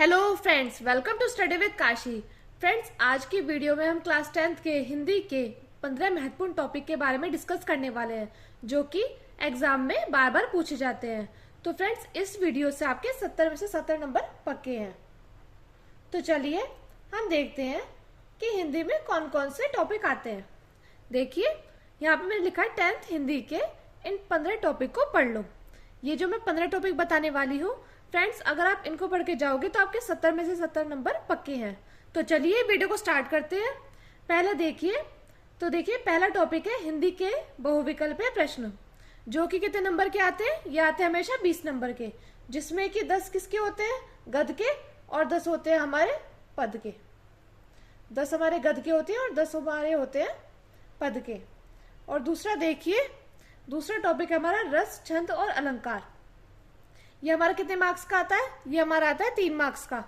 Hello friends, welcome to study with Kashi. Friends, आज की video में हम क्लास 10th के हिंदी के 15 महत्वपूर्ण टॉपिक के बारे में डिस्कस करने वाले हैं जो कि एग्जाम में बार बार पूछे जाते हैं। तो फ्रेंड्स, इस वीडियो से आपके 70 में से 70 नंबर पक्के हैं। तो चलिए हम देखते हैं कि हिंदी में कौन कौन से टॉपिक आते हैं। देखिए, यहाँ पे मैंने लिखा है 10th हिंदी के इन 15 टॉपिक को पढ़ लो। ये जो मैं 15 टॉपिक बताने वाली हूँ फ्रेंड्स, अगर आप इनको पढ़ के जाओगे तो आपके 70 में से 70 नंबर पक्के हैं। तो चलिए वीडियो को स्टार्ट करते हैं। पहला देखिए, पहला टॉपिक है हिंदी के बहुविकल्पीय प्रश्न, जो कि कितने नंबर के आते हैं? ये आते हैं हमेशा 20 नंबर के, जिसमें कि 10 किसके होते हैं? गद्य के, और 10 होते हैं हमारे पद के। 10 हमारे गद्य के होते हैं और 10 हमारे होते हैं पद के। और दूसरा देखिए, दूसरा टॉपिक है हमारा रस, छंद और अलंकार। ये हमारा कितने मार्क्स का आता है? ये हमारा आता है 3 मार्क्स का,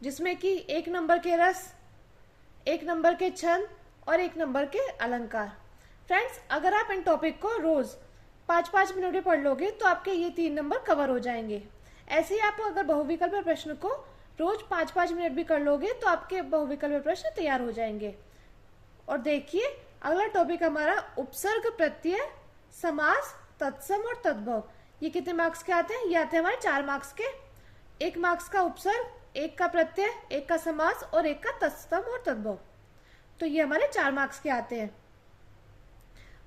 जिसमें कि 1 नंबर के रस, 1 नंबर के छंद और 1 नंबर के अलंकार। फ्रेंड्स, अगर आप इन टॉपिक को रोज 5-5 मिनट में पढ़ लोगे तो आपके ये 3 नंबर कवर हो जाएंगे। ऐसे ही आप अगर बहुविकल्प प्रश्न को रोज 5-5 मिनट भी कर लोगे तो आपके बहुविकल्प प्रश्न तैयार हो जाएंगे। और देखिए, अगला टॉपिक हमारा उपसर्ग, प्रत्यय, समास, तत्सम और तद्भव। ये कितने मार्क्स के आते हैं? ये आते हैं हमारे 4 मार्क्स के। 1 मार्क्स का उपसर्ग, 1 का प्रत्यय, 1 का समास और 1 का तत्सम और तद्भव। तो ये हमारे 4 मार्क्स के आते हैं।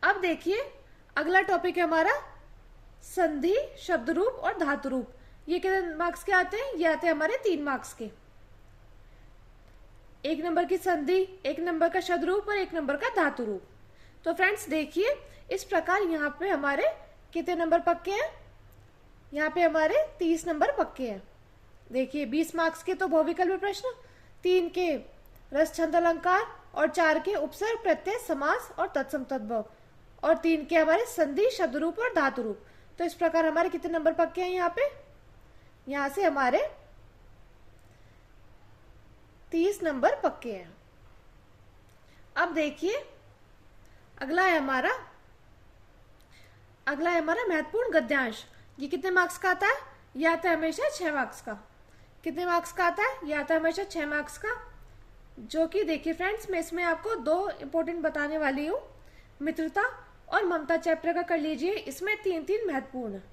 अब देखिए, अगला टॉपिक है हमारा संधि, शब्द रूप और धातु रूप। ये कितने मार्क्स के आते हैं? ये आते हैं हमारे 3 मार्क्स के। 1 नंबर की संधि, 1 नंबर का शब्द रूप और 1 नंबर का धातु रूप। तो फ्रेंड्स देखिए, इस प्रकार यहाँ पे हमारे कितने नंबर पक्के हैं? यहाँ पे हमारे 30 नंबर पक्के हैं। देखिए, 20 मार्क्स के तो बहुविकल्प प्रश्न, 3 के रस, छंद, अलंकार और 4 के उपसर्ग, प्रत्यय, समास और तत्सम तद्भव और 3 के हमारे संधि, शब्द रूप और धातु रूप। तो इस प्रकार हमारे कितने नंबर पक्के हैं यहाँ पे? यहाँ से हमारे 30 नंबर पक्के हैं। अब देखिए, अगला है हमारा महत्वपूर्ण गद्यांश। ये कितने मार्क्स का आता है? ये आता है हमेशा 6 मार्क्स का। कितने मार्क्स का आता है? ये आता है हमेशा 6 मार्क्स का। जो कि देखिए फ्रेंड्स, मैं इसमें आपको 2 इंपॉर्टेंट बताने वाली हूँ। मित्रता और ममता चैप्टर का कर लीजिए। इसमें 3-3 महत्वपूर्ण है,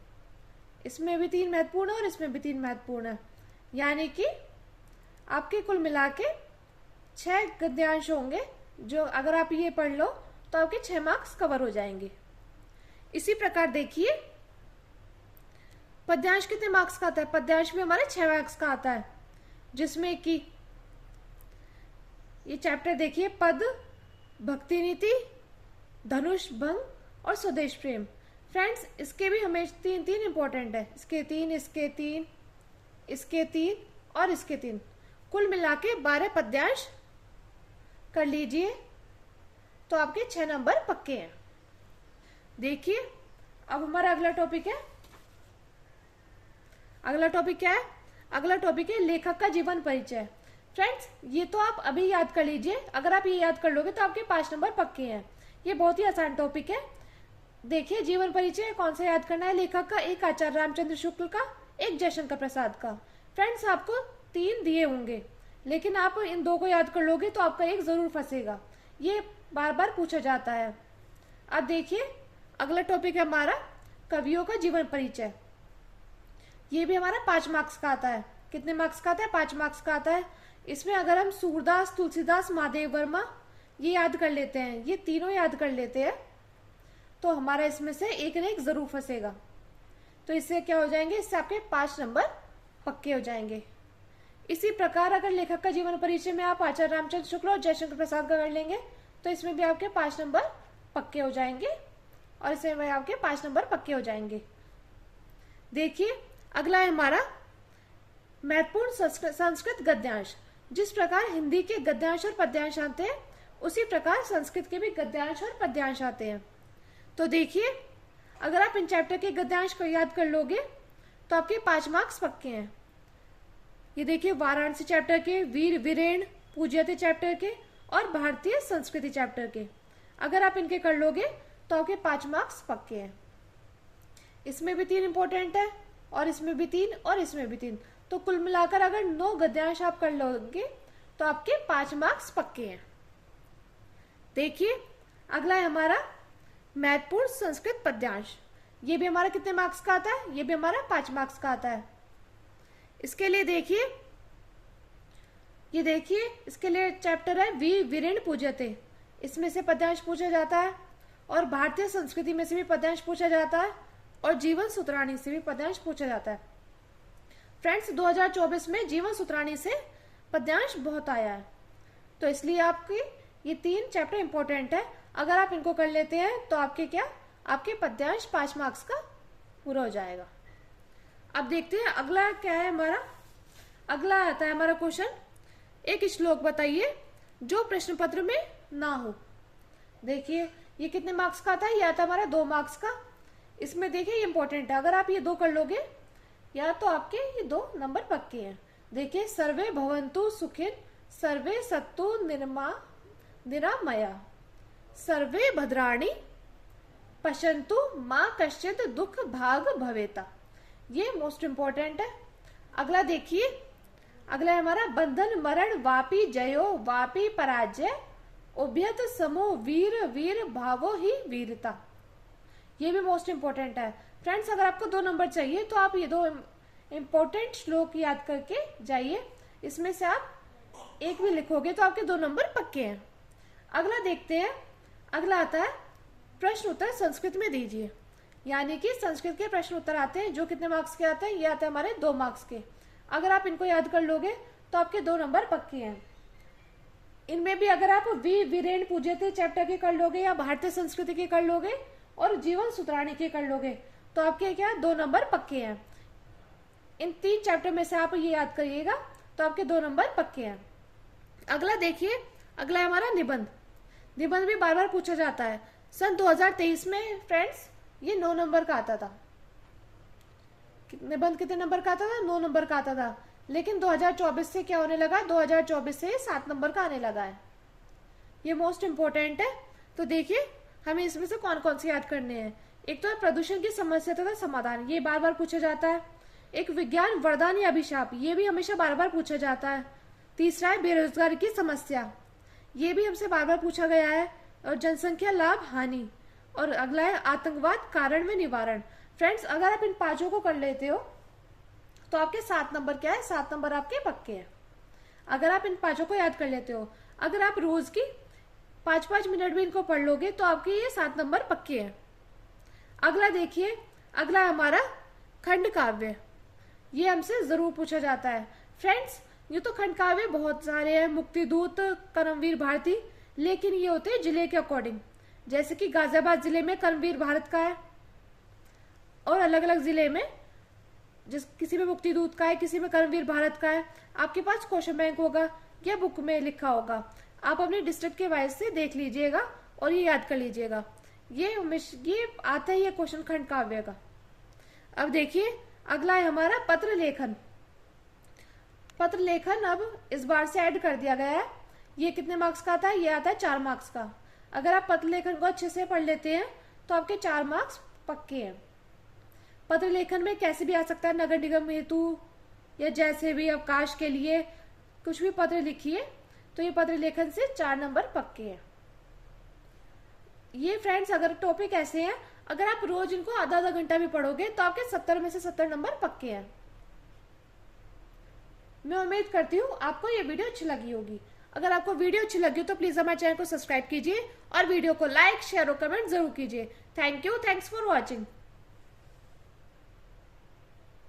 इसमें भी 3 महत्वपूर्ण है और इसमें भी 3 महत्वपूर्ण है। यानी कि आपके कुल मिला के 6 गद्यांश होंगे, जो अगर आप ये पढ़ लो तो आपके 6 मार्क्स कवर हो जाएंगे। इसी प्रकार देखिए, पद्यांश कितने मार्क्स का आता है? पद्यांश भी हमारे 6 मार्क्स का आता है, जिसमें कि ये चैप्टर देखिए, पद, भक्ति नीति, धनुष भंग और स्वदेश प्रेम। फ्रेंड्स, इसके भी हमें 3-3 इंपॉर्टेंट है। इसके 3, इसके 3, इसके 3 और इसके 3, कुल मिला के 12 पद्यांश कर लीजिए तो आपके 6 नंबर पक्के हैं। देखिए, अब हमारा अगला टॉपिक है, अगला टॉपिक क्या है? अगला टॉपिक है लेखक का जीवन परिचय। फ्रेंड्स, ये तो आप अभी याद कर लीजिए। अगर आप ये याद कर लोगे तो आपके 5 नंबर पक्के हैं। ये बहुत ही आसान टॉपिक है। देखिए, जीवन परिचय कौन सा याद करना है? लेखक का, एक आचार्य रामचंद्र शुक्ल का, एक जयशंकर प्रसाद का। फ्रेंड्स, आपको 3 दिए होंगे, लेकिन आप इन 2 को याद कर लोगे तो आपका एक जरूर फंसेगा। ये बार बार पूछा जाता है। अब देखिए, अगला टॉपिक है हमारा कवियों का जीवन परिचय। ये भी हमारा 5 मार्क्स का आता है। कितने मार्क्स का आता है? 5 मार्क्स का आता है। इसमें अगर हम सूरदास, तुलसीदास, महादेव वर्मा ये याद कर लेते हैं, ये तीनों याद कर लेते हैं, तो हमारा इसमें से एक न एक जरूर फंसेगा। तो इससे क्या हो जाएंगे? इससे आपके 5 नंबर पक्के हो जाएंगे। इसी प्रकार अगर लेखक का जीवन परिचय में आप आचार्य रामचंद्र शुक्ल और जयशंकर प्रसाद का कर लेंगे तो इसमें भी आपके 5 नंबर पक्के हो जाएंगे और इसमें भी आपके 5 नंबर पक्के हो जाएंगे। देखिए, अगला है हमारा महत्वपूर्ण संस्कृत गद्यांश। जिस प्रकार हिंदी के गद्यांश और पद्यांश आते हैं, उसी प्रकार संस्कृत के भी गद्यांश और पद्यांश आते हैं। तो देखिए, अगर आप इन चैप्टर के गद्यांश को याद कर लोगे तो आपके 5 मार्क्स पक्के हैं। ये देखिए, वाराणसी चैप्टर के, वीर वीरेण पूज्यते चैप्टर के और भारतीय संस्कृति चैप्टर के, अगर आप इनके कर लोगे तो आपके 5 मार्क्स पक्के हैं। इसमें भी 3 इंपॉर्टेंट है और इसमें भी 3 और इसमें भी 3, तो कुल मिलाकर अगर 9 गद्यांश आप कर लोगे तो आपके 5 मार्क्स पक्के हैं। देखिए अगला है हमारा महत्वपूर्ण संस्कृत पद्यांश। ये भी हमारा कितने मार्क्स का आता है? ये भी हमारा 5 मार्क्स का आता है। इसके लिए देखिए, ये देखिए इसके लिए चैप्टर है वी वीरेण पूज्यते। इसमें से पद्यांश पूछा जाता है और भारतीय संस्कृति में से भी पद्यांश पूछा जाता है और जीवन सूत्राणी से भी पद्यांश पूछा जाता है। फ्रेंड्स 2024 में जीवन सूत्राणी से पद्यांश बहुत आया है, तो इसलिए आपके ये 3 चैप्टर इंपॉर्टेंट है। अगर आप इनको कर लेते हैं तो आपके पद्यांश 5 मार्क्स का पूरा हो जाएगा। अब देखते हैं अगला क्या है हमारा। अगला आता है हमारा क्वेश्चन, एक श्लोक बताइए जो प्रश्न पत्र में ना हो। देखिए ये कितने मार्क्स का आता है? ये आता है हमारा 2 मार्क्स का। इसमें देखिए ये इंपॉर्टेंट है, अगर आप ये 2 कर लोगे या तो आपके ये 2 नंबर पक्के हैं। देखिए सर्वे भवन्तु सुखिन सर्वे सत्तु निरामया सर्वे भद्राणि पश्यन्तु माँ कश्चित् दुख भाग भवेता। ये मोस्ट इंपॉर्टेंट है। अगला देखिए, अगला है हमारा बंधन मरण वापी जयो वापी पराजय उभयत समो वीर वीर भावो ही वीरता। ये भी मोस्ट इंपॉर्टेंट है। फ्रेंड्स अगर आपको 2 नंबर चाहिए तो आप ये 2 इंपॉर्टेंट श्लोक याद करके जाइए। इसमें से आप एक भी लिखोगे तो आपके 2 नंबर पक्के हैं। अगला देखते हैं, अगला आता है प्रश्न उत्तर संस्कृत में दीजिए। यानी कि संस्कृत के प्रश्न उत्तर आते हैं जो कितने मार्क्स के आते हैं? ये आते हैं हमारे 2 मार्क्स के। अगर आप इनको याद कर लोगे तो आपके 2 नंबर पक्के हैं। इनमें भी अगर आप वी वीरेण पूज्यते चैप्टर के कर लोगे या भारतीय संस्कृति के कर लोगे और जीवन सूत्राणी के कर लोगे तो आपके क्या 2 नंबर पक्के हैं। इन 3 चैप्टर में से आप ये याद करिएगा तो आपके 2 नंबर पक्के हैं। अगला देखिए, अगला है हमारा निबंध। निबंध भी बार बार पूछा जाता है। सन 2023 में फ्रेंड्स ये 9 नंबर का आता था। निबंध कितने नंबर का आता था? 9 नंबर का आता था। लेकिन 2024 से क्या होने लगा? 2024 से 7 नंबर का आने लगा है। ये मोस्ट इंपॉर्टेंट है। तो देखिए हमें इसमें से कौन कौन से याद करने हैं। एक तो है प्रदूषण की समस्या तथा समाधान, ये बार बार पूछा जाता है। एक विज्ञान वरदान या अभिशाप, ये भी हमेशा बार बार पूछा जाता है। तीसरा है बेरोजगारी की समस्या, ये भी हमसे बार बार पूछा गया है। और जनसंख्या लाभ हानि। और अगला है आतंकवाद कारण व निवारण। फ्रेंड्स अगर आप इन 5 को कर लेते हो तो आपके 7 नंबर क्या है? 7 नंबर आपके पक्के हैं अगर आप इन 5 को याद कर लेते हो। अगर आप रोज की 5-5 मिनट भी इनको पढ़ लोगे तो आपके ये 7 नंबर पक्के हैं। अगला देखिए, अगला है हमारा खंड काव्य। ये हमसे जरूर पूछा जाता है। फ्रेंड्स ये तो खंड काव्य बहुत सारे हैं, मुक्तिदूत, कर्मवीर भारती, लेकिन ये होते हैं जिले के अकॉर्डिंग। जैसे कि गाजियाबाद जिले में कर्मवीर भारत का है और अलग अलग जिले में किसी में मुक्तिदूत का है, किसी में कर्मवीर भारत का है। आपके पास क्वेश्चन बैंक होगा या बुक में लिखा होगा, आप अपने डिस्ट्रिक्ट के वाइज से देख लीजिएगा और ये याद कर लीजिएगा। ये आता है ये क्वेश्चन खंड काव्य का। अब देखिए अगला है हमारा पत्र लेखन। पत्र लेखन अब इस बार से ऐड कर दिया गया है। ये कितने मार्क्स का आता है? ये आता है 4 मार्क्स का। अगर आप पत्र लेखन को अच्छे से पढ़ लेते हैं तो आपके 4 मार्क्स पक्के हैं। पत्र लेखन में कैसे भी आ सकता है, नगर निगम हेतु या जैसे भी अवकाश के लिए कुछ भी पत्र लिखिए तो ये पत्र लेखन से 4 नंबर पक्के हैं। ये फ्रेंड्स अगर टॉपिक ऐसे हैं, अगर आप रोज इनको आधा घंटा भी पढ़ोगे तो आपके 70 में से 70 नंबर पक्के हैं। मैं उम्मीद करती हूँ आपको ये वीडियो अच्छी लगी होगी। अगर आपको वीडियो अच्छी लगी तो प्लीज हमारे चैनल को सब्सक्राइब कीजिए और वीडियो को लाइक, शेयर और कमेंट जरूर कीजिए। Thank you, thanks for watching.